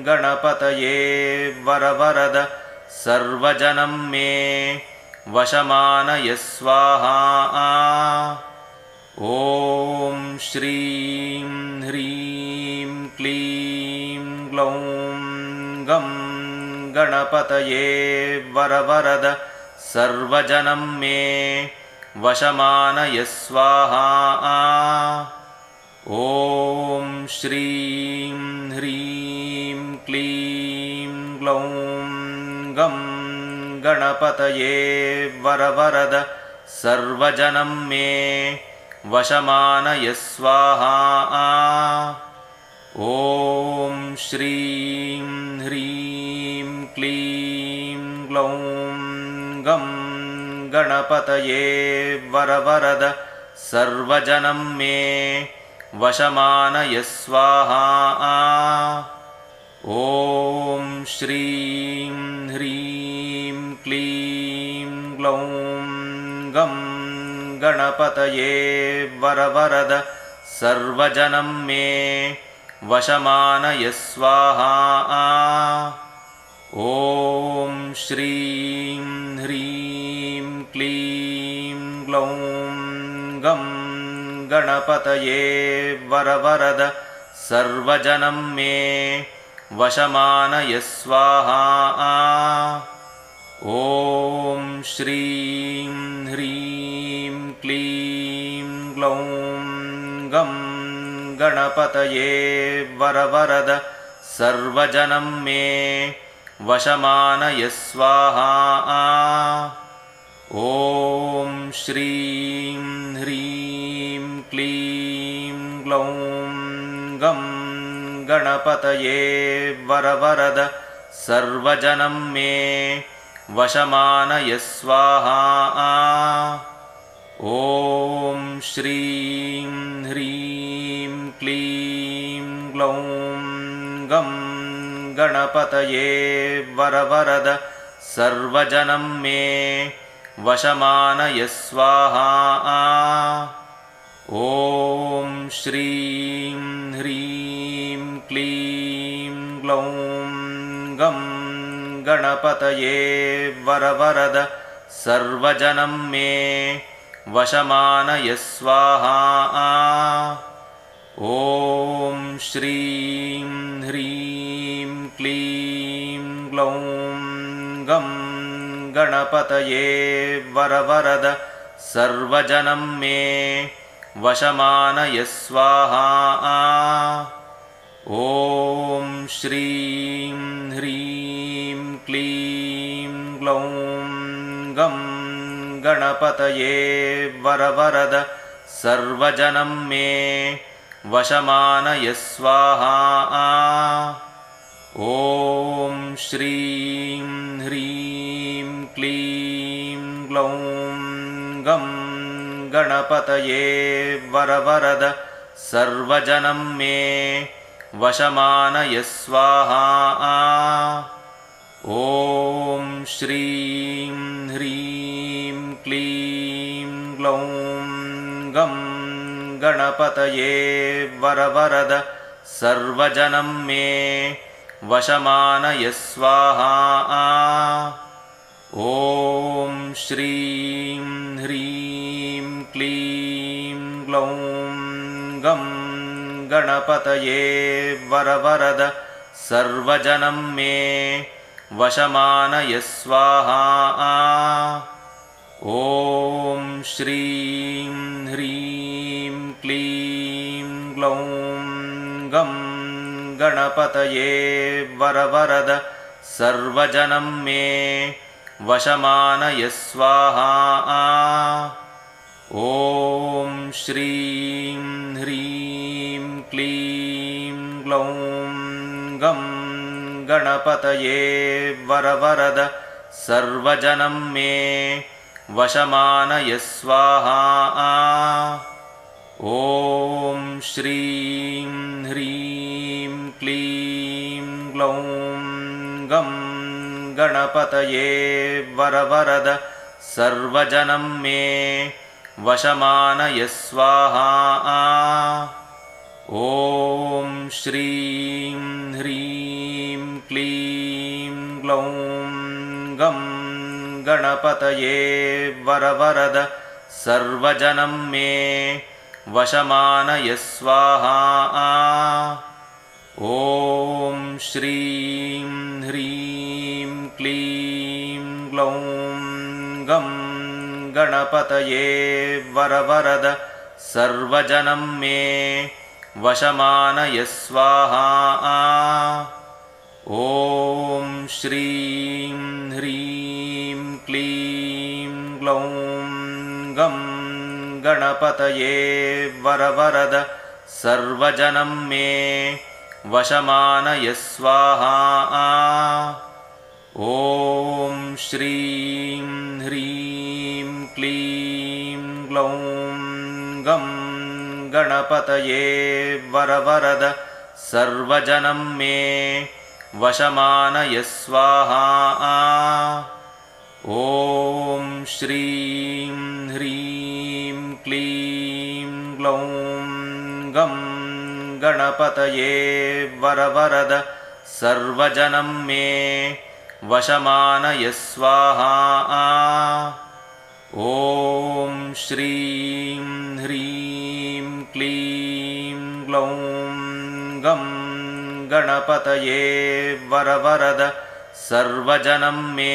गणपतये वरवरद सर्वजनं मे वशमानय स्वाहा। ॐ श्रीं ह्रीं क्लीं ग्लौं गं गणपतये वरवरद सर्वजनं मे वशमानय स्वाहा। ॐ श्रीं ह्रीं क्लीं ग्लौं गं गणपतये वरवरद सर्वजनं मे वशमानय स्वाहा। ॐ श्रीं ह्रीं क्लीं ग्लौं गं गणपतये वरवरद सर्वजनं मे वशमानय स्वाहा। ॐ श्रीं ह्रीं क्लीं ग्लौं गं गणपतये वरवरद सर्वजनं मे वशमानय स्वाहा। ॐ श्रीं ह्रीं क्लीं ग्लौं गं गणपतये वरवरद सर्वजनं मे वशमानय स्वाहा। ॐ श्रीं ह्रीं क्लीं ग्लौं गं गणपतये वरवरद सर्वजनं मे वशमानय स्वाहा। ॐ श्रीं ह्रीं क्लीं ग्लौं गं गणपतये वरवरद सर्वजनं मे वशमानय स्वाहा। ॐ श्रीं ह्रीं क्लीं ग्लौं गं गणपतये वरवरद सर्वजनं मे वशमानय स्वाहा। ॐ श्रीं ह्रीं क्लीं ग्लौं गं गणपतये वरवरद सर्वजनं मे वशमानय स्वाहा। ॐ श्रीं ह्रीं क्लीं ग्लौं गं गणपतये वरवरद सर्वजनं मे वशमानय स्वाहा। ॐ श्रीं ह्रीं क्लीं ग्लौं गं गणपतये वरवरद सर्वजनं मे वशमानय स्वाहा। ॐ श्रीं ह्रीं क्लीं ग्लौं गं गणपतये वरवरद सर्वजनं मे वशमानय स्वाहा। ॐ श्रीं ह्रीं क्लीं ग्लौं गं गणपतये वरवरद सर्वजनं मे वशमानय स्वाहा। ॐ श्रीं ह्रीं क्लीं ग्लौं गं गणपतये वरवरद सर्वजनं मे वशमानय स्वाहा। ॐ श्रीं ह्रीं क्लीं ग्लौं गं गणपतये वरवरद सर्वजनं मे वशमानय स्वाहा। ॐ श्रीं ह्रीं क्लीं ग्लौं गं गणपतये वरवरद सर्वजनं मे वशमानय स्वाहा। ॐ श्रीं ह्रीं क्लीं ग्लौं गं गणपतये वरवरद सर्वजनं मे वशमानय स्वाहा। ॐ श्रीं ह्रीं ग्लौं गं गणपतये वरवरद सर्वजनं मे वशमानय स्वाहा। ॐ श्रीं ह्रीं क्लीं ग्लौं गं गणपतये वरवरद सर्वजनं मे वशमानय स्वाहा। ॐ श्रीं ह्रीं क्लीं ग्लौं गं गणपतये वरवरद सर्वजनं मे वशमानय स्वाहा। ॐ श्रीं ह्रीं क्लीं ग्लौं गं गणपतये वरवरद सर्वजनं मे वशमानय स्वाहा। ॐ श्रीं ह्रीं क्लीं ग्लौं गं गणपतये वरवरद सर्वजनं मे वशमानय स्वाहा। ॐ श्रीं ह्रीं क्लीं ग्लौं गं गणपतये वरवरद सर्वजनं मे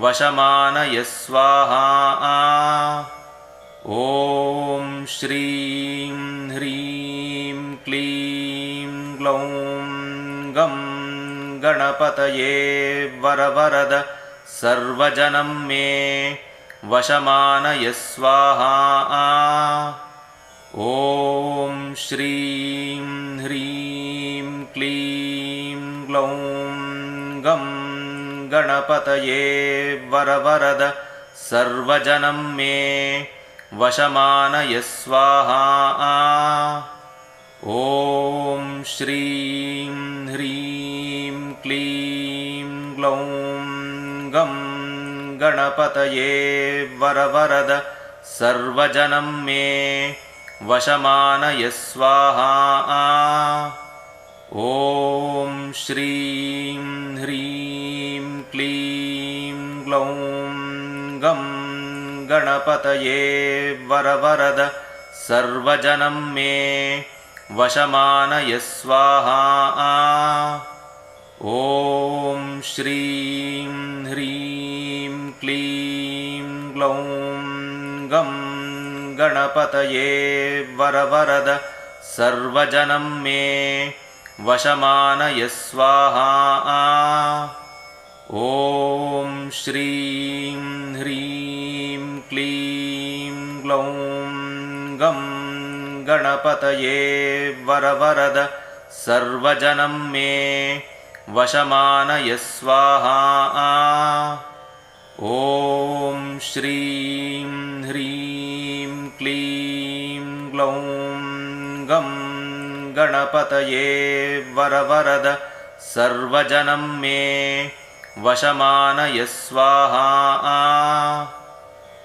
वशमानय स्वाहा। ॐ श्रीं ह्रीं क्लीं ग्लौं गं गणपतये वरवरद सर्वजनं मे वशमानय स्वाहा। ॐ श्रीं ह्रीं क्लीं ग्लौं गं गणपतये वरवरद सर्वजनं मे वशमानय स्वाहा। ॐ श्रीं ह्रीं क्लीं ग्लौं गं गणपतये वरवरद सर्वजनं मे वशमानय स्वाहा। ॐ श्रीं ह्रीं क्लीं ग्लौं गं गणपतये वरवरद सर्वजनं मे वशमानय स्वाहा। ॐ श्रीं ह्रीं क्लीं ग्लौं गं गणपतये वरवरद सर्वजनं मे वशमानय स्वाहा। ॐ श्रीं ह्रीं क्लीं ग्लौं गं गणपतये वरवरद सर्वजनं मे वशमानय स्वाहा। ॐ श्रीं ह्रीं क्लीं ग्लौं गं गणपतये वरवरद सर्वजनं मे वशमानय स्वाहा।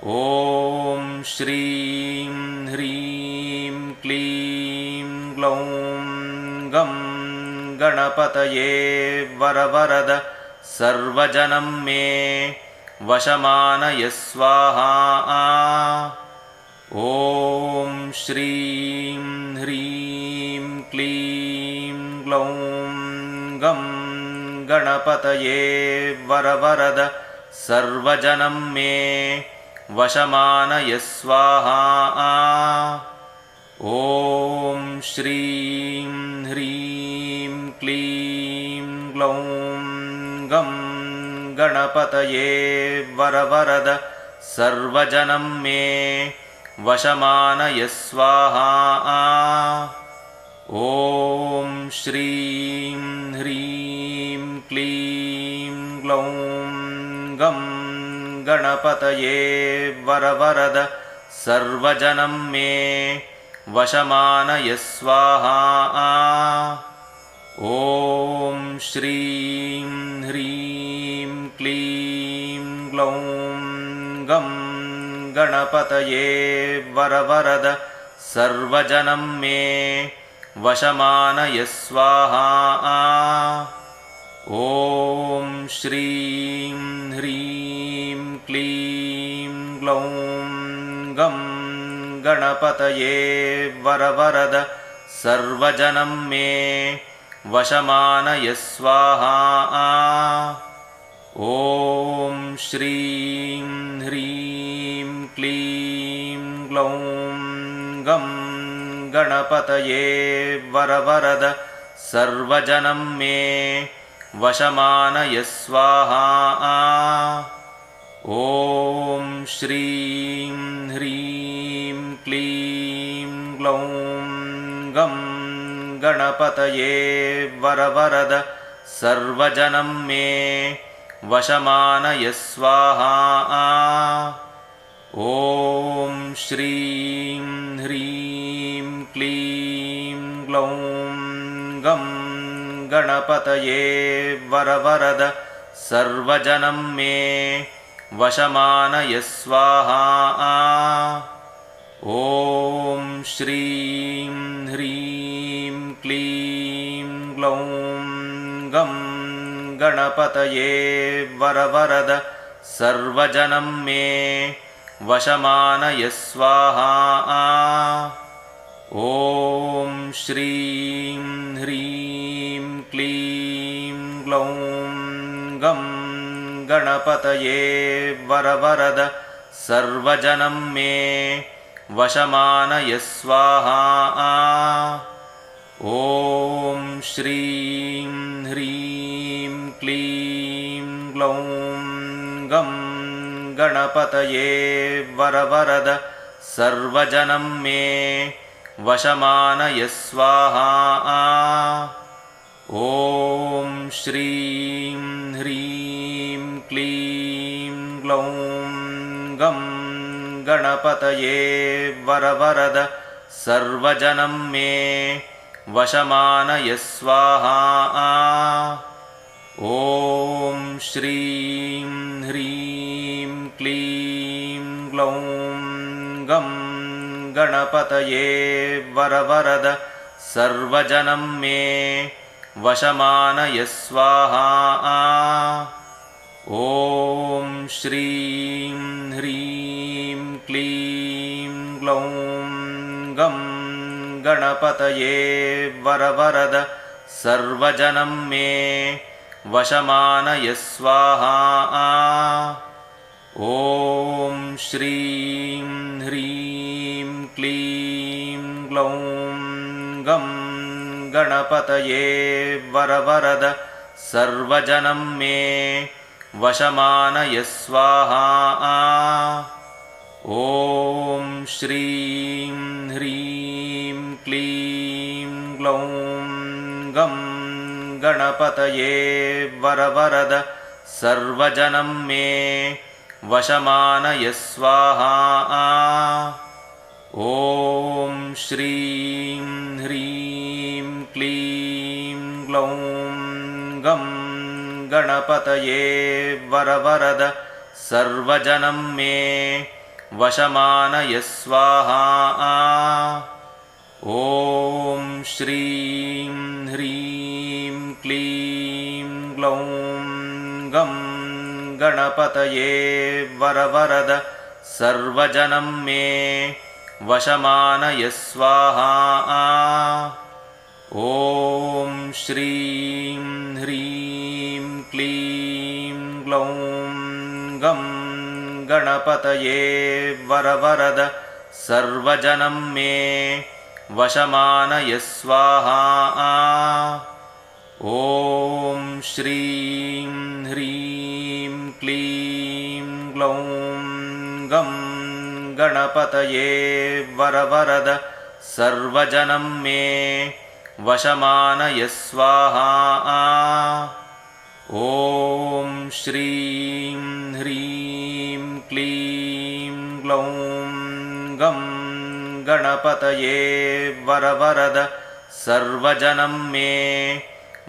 ॐ श्रीं ह्रीं क्लीं ग्लौं गं गणपतये वरवरद सर्वजनं मे वशमानय स्वाहा। ॐ श्रीं ह्रीं क्लीं ग्लौं गं गणपतये वरवरद सर्वजनं मे वशमानय स्वाहा। ॐ श्रीं ह्रीं क्लीं ग्लौं गं गणपतये वरवरद सर्वजनं मे वशमानय स्वाहा। ॐ श्रीं ह्रीं क्लीं ग्लौं गं गणपतये वरवरद सर्वजनं मे वशमानय स्वाहा। ॐ श्रीं ह्रीं क्लीं ग्लौं गं गणपतये वरवरद सर्वजनं मे वशमानय स्वाहा। ॐ श्रीं गणपतये वरवरद सर्वजनं मे वशमानय स्वाहा। ॐ श्रीं ह्रीं क्लीं ग्लौं गं गणपतये वरवरद सर्वजनं मे वशमानय स्वाहा। ॐ श्रीं ह्रीं क्लीं ग्लौं गं गणपतये वरवरद सर्वजनं मे वशमानय स्वाहा। ॐ श्रीं ह्रीं क्लीं ग्लौं गं गणपतये वरवरद सर्वजनं मे वशमानय स्वाहा। ॐ श्रीं ह्रीं क्लीं ग्लौं गं गणपतये वरवरद सर्वजनं मे वशमानय स्वाहा। ॐ श्रीं ह्रीं क्लीं ग्लौं गं गणपतये वरवरद सर्वजनं मे वशमानय स्वाहा। ॐ श्रीं ह्रीं क्लीं ग्लौं गं गणपतये वरवरद सर्वजनं मे वशमानय स्वाहा। ॐ श्रीं ह्रीं क्लीं ग्लौं गं गणपतये वरवरद सर्वजनं मे वशमानय स्वाहा। ॐ श्रीं ह्रीं क्लीं ग्लौं गं गणपतये वरवरद सर्वजनं मे वशमानय स्वाहा। ॐ श्रीं ह्रीं क्लीं ग्लौं गं गणपतये वरवरद सर्वजनं मे वशमानय स्वाहा। ॐ श्रीं ह्रीं क्लीं ग्लौं गं गणपतये वरवरद सर्वजनं मे वशमानय स्वाहा। ॐ श्रीं ह्रीं क्लीं ग्लौं गं गणपतये वरवरद सर्वजनं मे वशमानय स्वाहा। ॐ श्रीं ह्रीं क्लीं ग्लौं गं गणपतये वरवरद सर्वजनं मे वशमानय स्वाहा। ॐ श्रीं ह्रीं क्लीं ग्लौं गं गणपतये वरवरद सर्वजनं मे वशमानय स्वाहा। ॐ श्रीं ह्रीं क्लीं ग्लौं गं गणपतये वरवरद सर्वजनं मे वशमानय स्वाहा। ॐ श्रीं ह्रीं क्लीं ग्लौं गं गणपतये वरवरद सर्वजनं मे वशमानय स्वाहा। ॐ श्रीं ह्रीं क्लीं ग्लौं गं गणपतये वरवरद सर्वजनं मे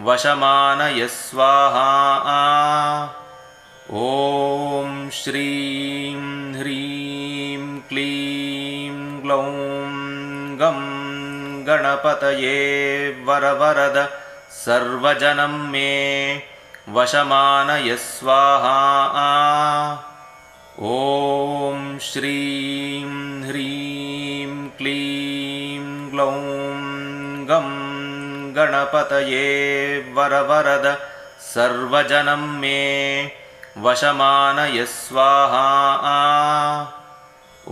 वशमानय स्वाहा। ॐ श्रीं ह्रीं क्लीं ग्लौं गं गणपतये वरवरद सर्वजनं मे वशमानय स्वाहा। ॐ श्रीं ह्रीं क्लीं ग्लौं गं गणपतये वरवरद सर्वजनं मे वशमानय स्वाहा।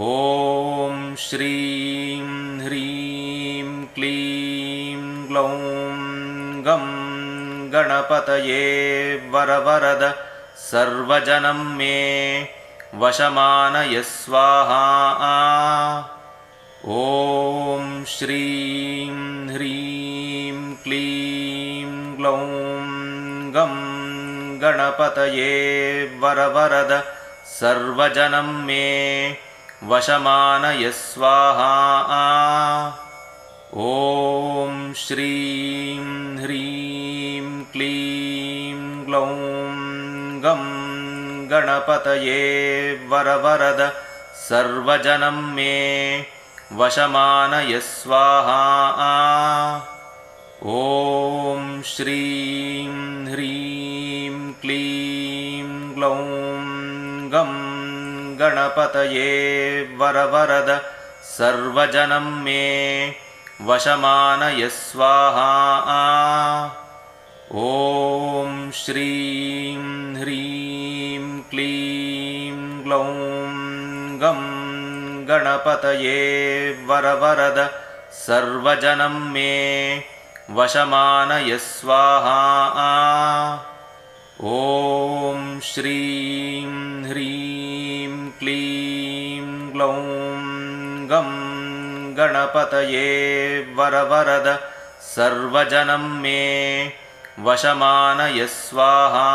ॐ श्रीं ह्रीं क्लीं ग्लौं गं गणपतये वरवरद सर्वजनं मे वशमानय स्वाहा। ॐ श्रीं ह्रीं क्लीं ग्लौं गं गणपतये वरवरद सर्वजनं मे वशमानय स्वाहा। ॐ श्रीं ह्रीं क्लीं ग्लौं गं गणपतये वरवरद सर्वजनं मे वशमानय स्वाहा। ॐ श्रीं ह्रीं क्लीं ग्लौं गं गणपतये वरवरद सर्वजनं मे वशमानय स्वाहा। ॐ श्रीं ह्रीं क्लीं ग्लौं गं गणपतये वरवरद सर्वजनं मे वशमानय स्वाहा। ॐ श्रीं ह्रीं क्लीं ग्लौं गं गणपतये वरवरद सर्वजनं मे वशमानय स्वाहा।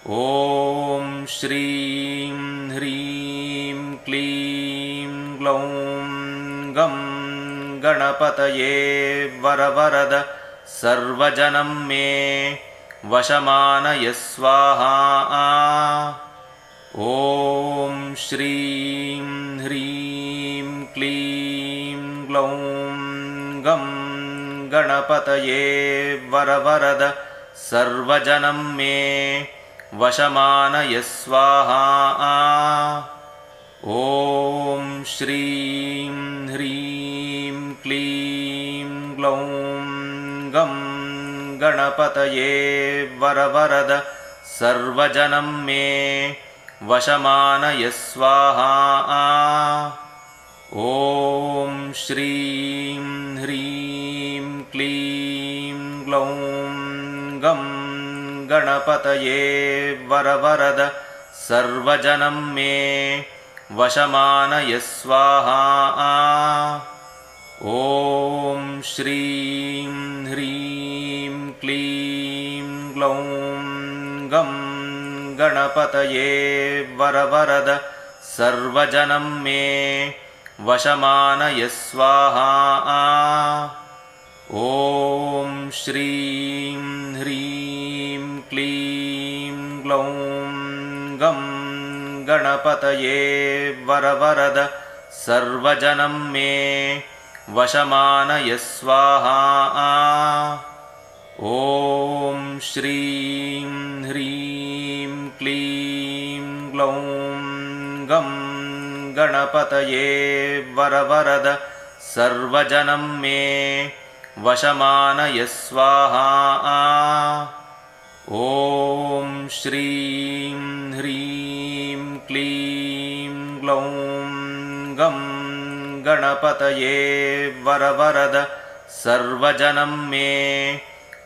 ॐ श्रीं ह्रीं क्लीं ग्लौं गं गणपतये वरवरद सर्वजनं मे वशमानय स्वाहा। ॐ श्रीं ह्रीं क्लीं ग्लौं गं गणपतये वरवरद सर्वजनं मे वशमानय स्वाहा। ॐ श्रीं ह्रीं क्लीं ग्लौं गं गणपतये वरवरद सर्वजनं मे वशमानय स्वाहा। ॐ श्रीं ह्रीं क्लीं ग्लौं गं गणपतये वरवरद सर्वजनं मे वशमानय स्वाहा। ॐ श्रीं ह्रीं क्लीं ग्लौं गं गणपतये वरवरद सर्वजनं मे वशमानय स्वाहा। ॐ श्रीं ह्रीं क्लीं ग्लौं गं गणपतये वरवरद सर्वजनं मे वशमानय स्वाहा। ॐ श्रीं ह्रीं क्लीं ग्लौं गं गणपतये वरवरद सर्वजनं मे वशमानय स्वाहा। ॐ श्रीं ह्रीं क्लीं ग्लौं गं गणपतये वरवरद सर्वजनं मे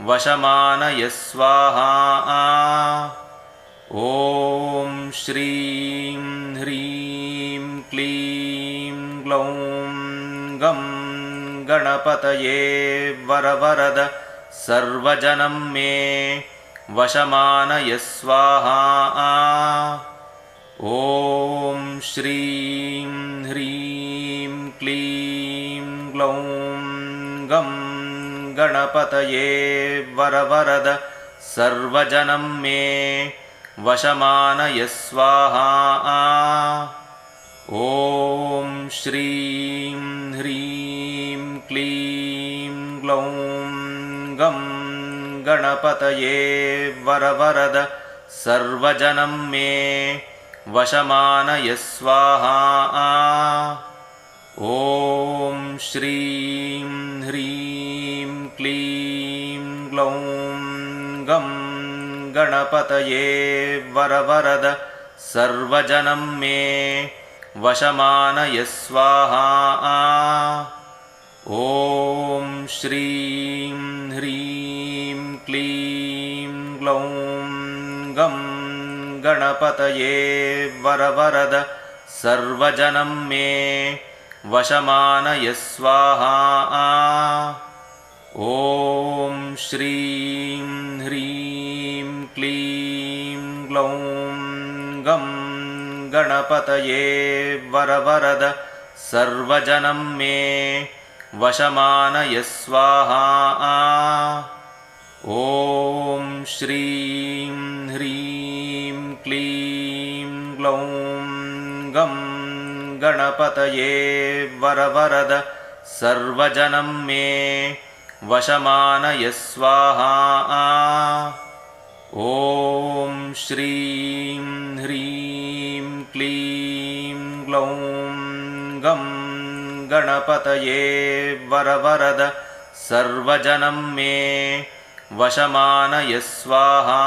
वशमानय स्वाहा। ॐ श्रीं ह्रीं क्लीं ग्लौं गं गणपतये वरवरद सर्वजनं मे वशमानय स्वाहा। ॐ श्रीं ह्रीं क्लीं ग्लौं गं गणपतये वरवरद सर्वजनं मे वशमानय स्वाहा। ॐ श्रीं ह्रीं क्लीं ग्लौं गं गणपतये वरवरद सर्वजनं मे वशमानय स्वाहा। ॐ श्रीं ह्रीं क्लीं ग्लौं गं गणपतये वरवरद सर्वजनं मे वशमानय स्वाहा। ॐ श्रीं ह्रीं क्लीं ग्लौं गं गणपतये वरवरद सर्वजनं मे वशमानय स्वाहा। ॐ श्रीं ह्रीं क्लीं ग्लौं गं गणपतये वरवरद सर्वजनं मे वशमानय स्वाहा। ॐ श्रीं ह्रीं क्लीं ग्लौं गं गणपतये वरवरद सर्वजनं मे वशमानय स्वाहा। ॐ श्रीं ह्रीं क्लीं ग्लौं गं गणपतये वरवरद सर्वजनं मे वशमानय स्वाहा।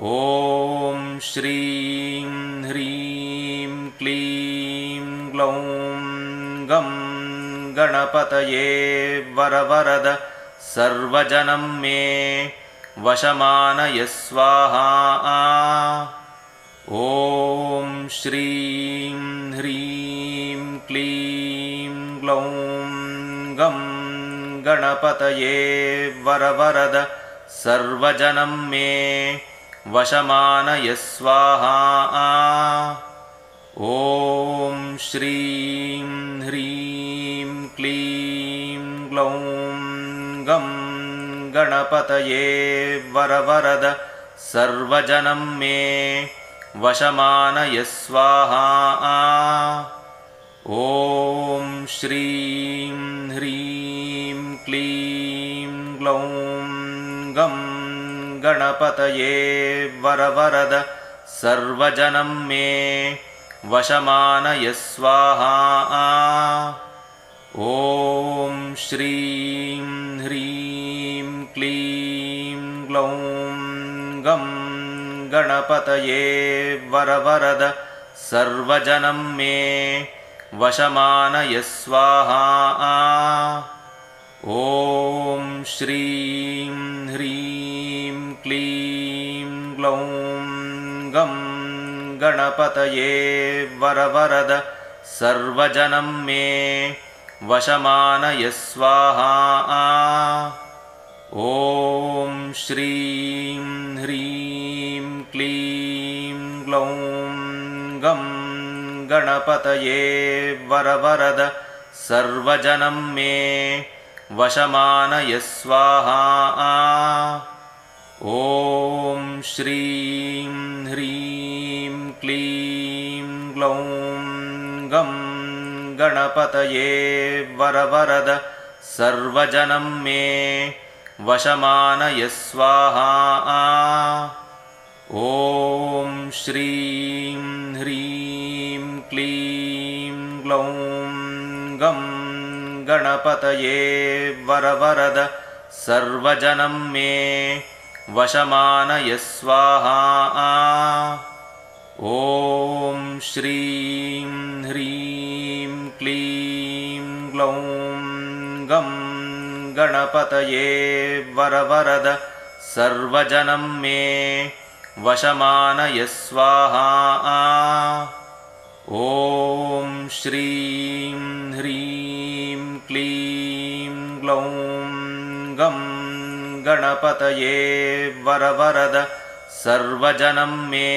ॐ श्रीं ह्रीं क्लीं ग्लौं गं गणपतये वरवरद सर्वजनं मे वशमानय स्वाहा। ॐ श्रीं ह्रीं क्लीं ग्लौं गं गणपतये वरवरद सर्वजनं मे वशमानय स्वाहा। ॐ श्रीं ह्रीं क्लीं ग्लौं गं गणपतये वरवरद सर्वजनं मे वशमानय स्वाहा। ॐ श्रीं ह्रीं क्लीं ग्लौं गं गणपतये वरवरद सर्वजनं मे वशमानय स्वाहा। ॐ श्रीं ह्रीं क्लीं ग्लौं गं गणपतये वरवरद सर्वजनं मे वशमानय स्वाहा। ॐ श्रीं ह्रीं क्लीं ग्लौं गं गणपतये वरवरद सर्वजनं मे वशमानय स्वाहा। ॐ श्रीं ह्रीं क्लीं ग्लौं गं गणपतये वरवरद सर्वजनं मे वशमानय स्वाहा। ॐ श्रीं ह्रीं क्लीं ग्लौं गं गणपतये वरवरद सर्वजनं मे वशमानय स्वाहा। ॐ श्रीं ह्रीं क्लीं ग्लौं गं गणपतये वरवरद सर्वजनं मे वशमानय स्वाहा। ॐ श्रीं ह्रीं क्लीं ग्लौं गं गणपतये वरवरद सर्वजनं मे वशमानय स्वाहा। ॐ श्रीं ह्रीं क्लीं ग्लौं गं गणपतये वरवरद सर्वजनं मे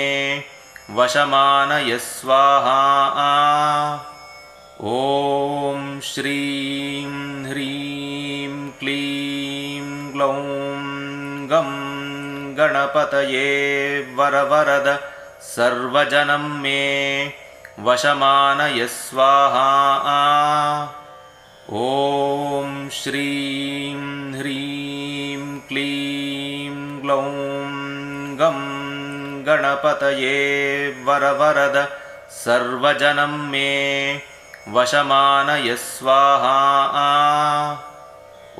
वशमानय स्वाहा। ॐ श्रीं ह्रीं क्लीं ग्लौं गं गणपतये वरवरद सर्वजनं मे वशमानय स्वाहा। ॐ श्रीं ह्रीं क्लीं ग्लौं गं गणपतये वरवरद सर्वजनं मे वशमानय स्वाहा।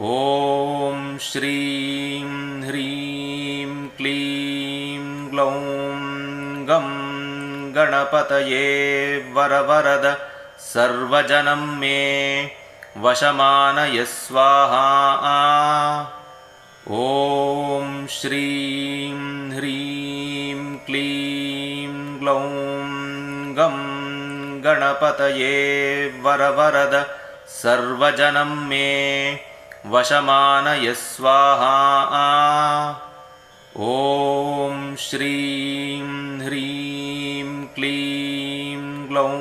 ॐ श्रीं ह्रीं क्लीं ग्लौं गं गणपतये वरवरद सर्वजनं मे वशमानय स्वाहा। ॐ श्रीं ह्रीं क्लीं ग्लौं गं गणपतये वरवरद सर्वजनं मे वशमानय स्वाहा। ॐ श्रीं ह्रीं क्लीं ग्लौं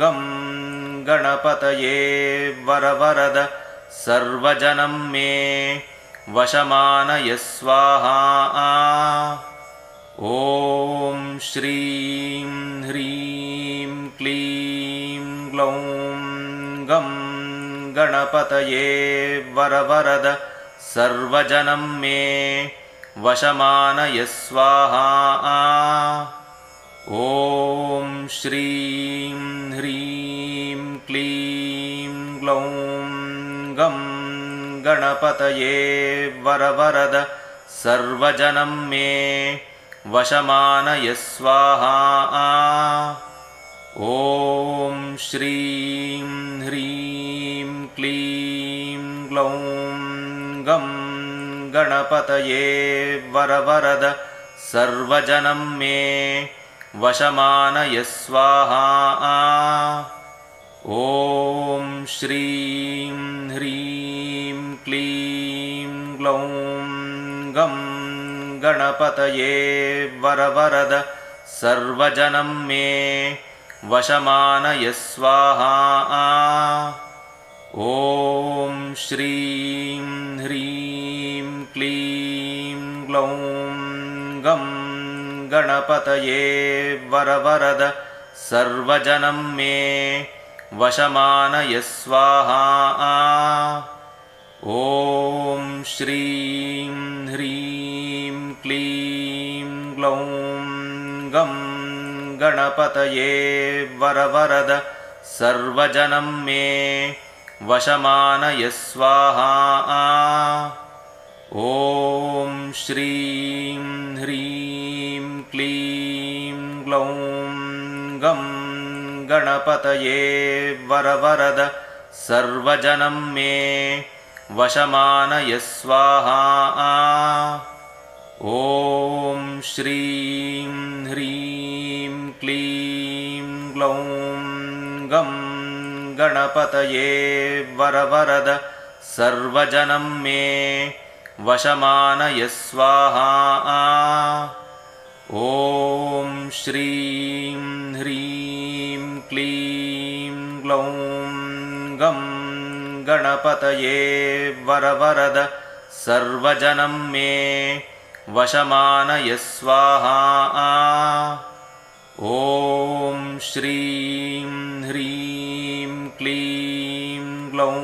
गं गणपतये वरवरद सर्वजनं मे वशमानय स्वाहा। ॐ श्रीं ह्रीं क्लीं ग्लौं गं गणपतये वरवरद सर्वजनं मे वशमानय स्वाहा। ॐ श्रीं ह्रीं क्लीं ग्लौं गं गणपतये वरवरद सर्वजनं मे वशमानय स्वाहा। ॐ श्रीं ह्रीं क्लीं ग्लौं गं गणपतये वरवरद सर्वजनं मे वशमानय स्वाहा। ॐ श्रीं ह्रीं क्लीं ग्लौं गं गणपतये वरवरद सर्वजनं मे वशमानय स्वाहा। ॐ श्रीं ह्रीं क्लीं ग्लौं गं गणपतये वरवरद सर्वजनं मे वशमानय स्वाहा। ॐ श्रीं ह्रीं क्लीं ग्लौं गं गणपतये वरवरद सर्वजनं मे वशमानय स्वाहा। ॐ श्रीं ह्रीं क्लीं ग्लौं गं गणपतये वरवरद सर्वजनं मे वशमानय स्वाहा। ॐ श्रीं ह्रीं क्लीं ग्लौं गं गणपतये वरवरद सर्वजनं मे वशमानय स्वाहा। ॐ श्रीं ह्रीं क्लीं ग्लौं गं गणपतये वरवरद सर्वजनं मे वशमानय स्वाहा। ॐ श्रीं ह्रीं क्लीं ग्लौं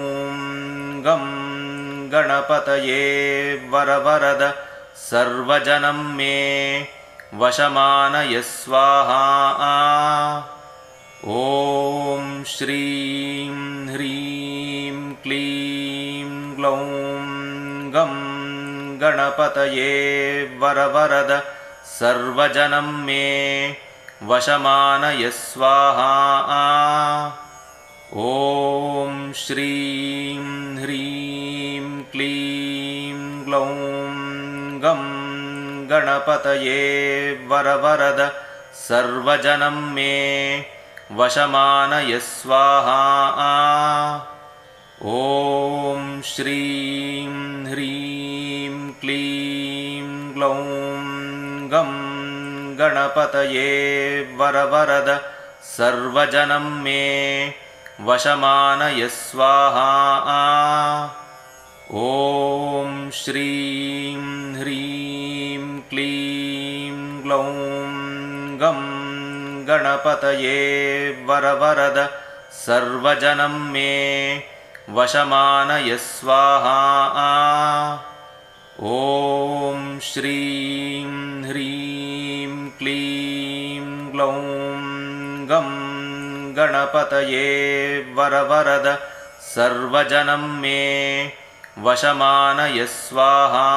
गं गणपतये वरवरद सर्वजनं मे वशमानय स्वाहा। ॐ श्रीं ह्रीं क्लीं ग्लौं गं गणपतये वरवरद सर्वजनं मे वशमानय स्वाहा। ॐ श्रीं ह्रीं क्लीं ग्लौं गं गणपतये वरवरद सर्वजनं मे वशमानय स्वाहा। ॐ श्रीं ह्रीं क्लीं ग्लौं गं गणपतये वरवरद सर्वजनं मे वशमानय स्वाहा। ॐ श्रीं ह्रीं क्लीं ग्लौं गं गणपतये वरवरद सर्वजनं मे वशमानय स्वाहा। ॐ श्रीं ह्रीं क्लीं ग्लौं गं गणपतये वरवरद सर्वजनं मे वशमानय स्वाहा।